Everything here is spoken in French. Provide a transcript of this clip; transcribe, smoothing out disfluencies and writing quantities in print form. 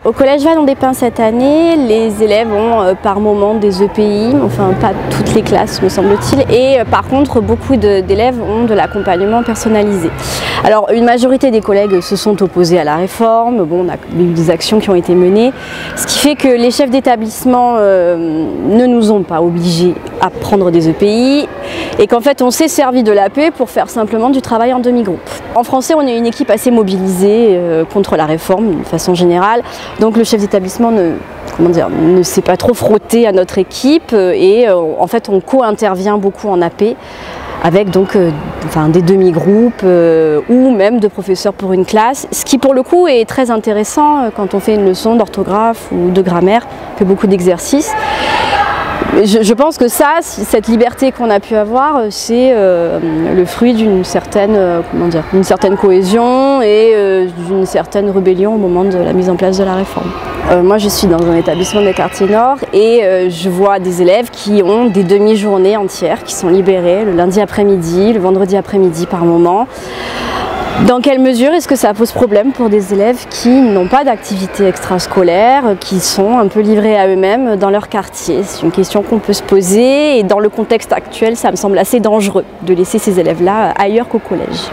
Au collège Vallon-des-Pins cette année, les élèves ont par moment des EPI, enfin pas toutes les classes me semble-t-il, et par contre beaucoup d'élèves ont de l'accompagnement personnalisé. Alors une majorité des collègues se sont opposés à la réforme, bon, on a eu des actions qui ont été menées, ce qui fait que les chefs d'établissement ne nous ont pas obligés à prendre des EPI et qu'en fait on s'est servi de l'AP pour faire simplement du travail en demi-groupe. En français on est une équipe assez mobilisée contre la réforme de façon générale. Donc le chef d'établissement ne s'est pas trop frotté à notre équipe et en fait on co-intervient beaucoup en AP avec donc des demi-groupes ou même de professeurs pour une classe, ce qui pour le coup est très intéressant quand on fait une leçon d'orthographe ou de grammaire, on fait beaucoup d'exercices. Je pense que cette liberté qu'on a pu avoir, c'est le fruit d'une certaine cohésion et d'une certaine rébellion au moment de la mise en place de la réforme. Moi je suis dans un établissement des quartiers nord et je vois des élèves qui ont des demi-journées entières qui sont libérées le lundi après-midi, le vendredi après-midi par moment. Dans quelle mesure est-ce que ça pose problème pour des élèves qui n'ont pas d'activité extrascolaire, qui sont un peu livrés à eux-mêmes dans leur quartier? C'est une question qu'on peut se poser et dans le contexte actuel, ça me semble assez dangereux de laisser ces élèves-là ailleurs qu'au collège.